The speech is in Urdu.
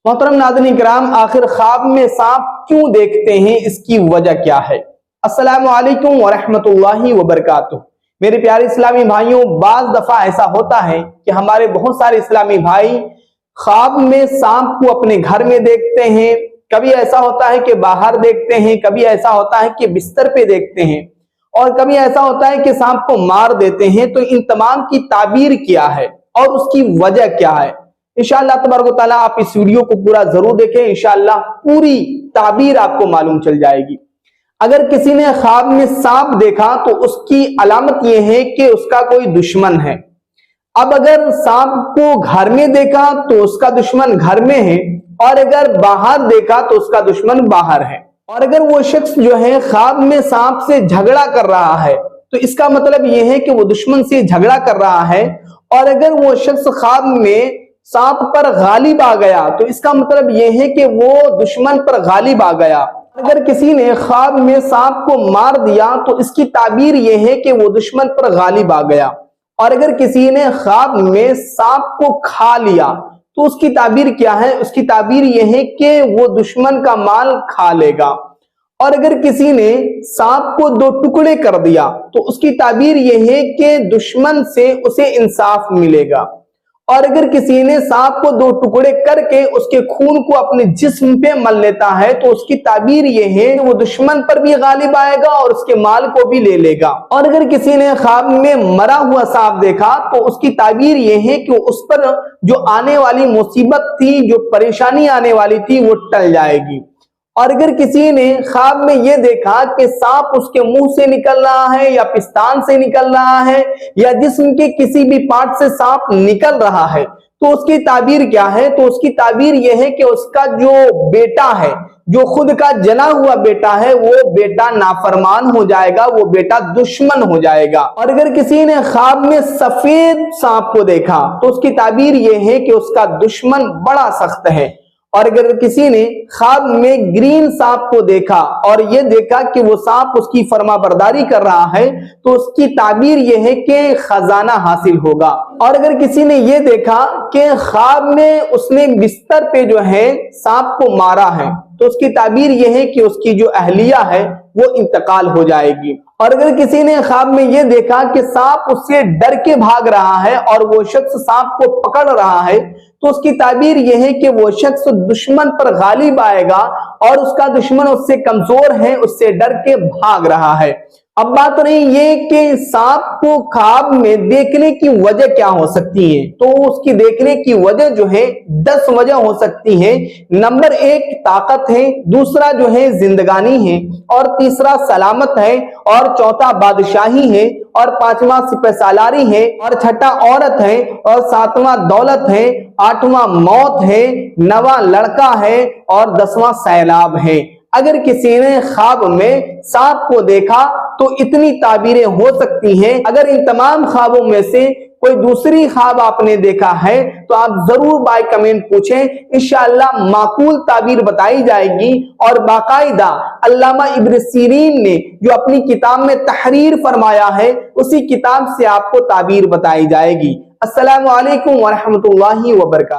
محترم ناظرین کرام، آخر خواب میں سانپ کیوں دیکھتے ہیں، اس کی وجہ کیا ہے؟ السلام علیکم ورحمۃ اللہ وبرکاتہ۔ میرے پیارے اسلامی بھائیوں، بعض دفعہ ایسا ہوتا ہے کہ ہمارے بہت سارے اسلامی بھائی خواب میں سانپ کو اپنے گھر میں دیکھتے ہیں، کبھی ایسا ہوتا ہے کہ باہر دیکھتے ہیں، کبھی ایسا ہوتا ہے کہ بستر پہ دیکھتے ہیں، اور کبھی ایسا ہوتا ہے کہ سانپ کو مار دیتے ہیں۔ تو ان تمام کی تعبیر کیا ہے اور اس کی وجہ کیا ہے؟ انشاءاللہ تبارک و تعالیٰ آپ اس ویڈیو کو پورا ضرور دیکھیں، انشاءاللہ پوری تعبیر آپ کو معلوم چل جائے گی۔ اگر کسی نے خواب میں سانپ دیکھا تو اس کی علامت یہ ہے کہ اس کا کوئی دشمن ہے۔ اب اگر سانپ کو گھر میں دیکھا تو اس کا دشمن گھر میں ہے، اور اگر باہر دیکھا تو اس کا دشمن باہر ہے۔ اور اگر وہ شخص جو ہے خواب میں سانپ سے جھگڑا کر رہا ہے تو اس کا مطلب یہ ہے کہ وہ دشمن سے جھگڑا کر رہا ہے۔ اور اگر وہ شخص خواب میں سانپ پر غالب آ گیا تو اس کا مطلب یہ ہے کہ وہ دشمن پر غالب آ گیا۔ اگر کسی نے خواب میں سانپ کو مار دیا تو اس کی تعبیر یہ ہے کہ وہ دشمن پر غالب آ گیا۔ اور اگر کسی نے خواب میں سانپ کو کھا لیا تو اس کی تعبیر کیا ہے؟ اس کی تعبیر یہ ہے کہ وہ دشمن کا مال کھا لے گا۔ اور اگر کسی نے سانپ کو دو ٹکڑے کر دیا تو اس کی تعبیر یہ ہے کہ دشمن سے اسے انصاف ملے گا۔ اور اگر کسی نے سانپ کو دو ٹکڑے کر کے اس کے خون کو اپنے جسم پہ مل لیتا ہے تو اس کی تعبیر یہ ہے کہ وہ دشمن پر بھی غالب آئے گا اور اس کے مال کو بھی لے لے گا۔ اور اگر کسی نے خواب میں مرا ہوا سانپ دیکھا تو اس کی تعبیر یہ ہے کہ اس پر جو آنے والی مصیبت تھی، جو پریشانی آنے والی تھی، وہ ٹل جائے گی۔ اور اگر کسی نے خواب میں یہ دیکھا کہ سانپ اس کے منہ سے نکل رہا ہے یا پستان سے نکل رہا ہے یا جسم کے کسی بھی پارٹ سے سانپ نکل رہا ہے تو اس کی تعبیر کیا ہے؟ تو اس کی تعبیر یہ ہے کہ اس کا جو بیٹا ہے، جو خود کا جنا ہوا بیٹا ہے، وہ بیٹا نافرمان ہو جائے گا، وہ بیٹا دشمن ہو جائے گا۔ اور اگر کسی نے خواب میں سفید سانپ کو دیکھا تو اس کی تعبیر یہ ہے کہ اس کا دشمن بڑا سخت ہے۔ اور اگر کسی نے خواب میں گرین سانپ کو دیکھا اور یہ دیکھا کہ وہ سانپ اس کی فرما برداری کر رہا ہے تو اس کی تعبیر یہ ہے کہ خزانہ حاصل ہوگا۔ اور اگر کسی نے یہ دیکھا کہ خواب میں اس نے بستر پہ جو ہے سانپ کو مارا ہے تو اس کی تعبیر یہ ہے کہ اس کی جو اہلیہ ہے وہ انتقال ہو جائے گی۔ اور اگر کسی نے خواب میں یہ دیکھا کہ سانپ اس سے ڈر کے بھاگ رہا ہے اور وہ شخص سانپ کو پکڑ رہا ہے تو اس کی تعبیر یہ ہے کہ وہ شخص دشمن پر غالب آئے گا اور اس کا دشمن اس سے کمزور ہے، اس سے ڈر کے بھاگ رہا ہے۔ اب بات رہی یہ کہ سانپ کو خواب میں دیکھنے کی وجہ کیا ہو سکتی ہے، تو اس کی دیکھنے کی وجہ جو ہے 10 وجہ ہو سکتی ہے۔ نمبر 1 طاقت ہے، دوسرا جو ہے زندگانی ہے، اور تیسرا سلامت ہے، اور چوتھا بادشاہی ہے، اور پانچواں سپہ سالاری ہے، اور چھٹا عورت ہے، اور ساتواں دولت ہے، آٹھواں موت ہے، نواں لڑکا ہے، اور 10واں سیلاب ہے۔ اگر کسی نے خواب میں سانپ کو دیکھا تو اتنی تعبیریں ہو سکتی ہیں۔ اگر ان تمام خوابوں میں سے کوئی دوسری خواب آپ نے دیکھا ہے تو آپ ضرور بائی کمنٹ پوچھیں، انشاءاللہ معقول تعبیر بتائی جائے گی، اور باقاعدہ علامہ ابن سیرین نے جو اپنی کتاب میں تحریر فرمایا ہے اسی کتاب سے آپ کو تعبیر بتائی جائے گی۔ السلام علیکم ورحمۃ اللہ وبرکاتہ۔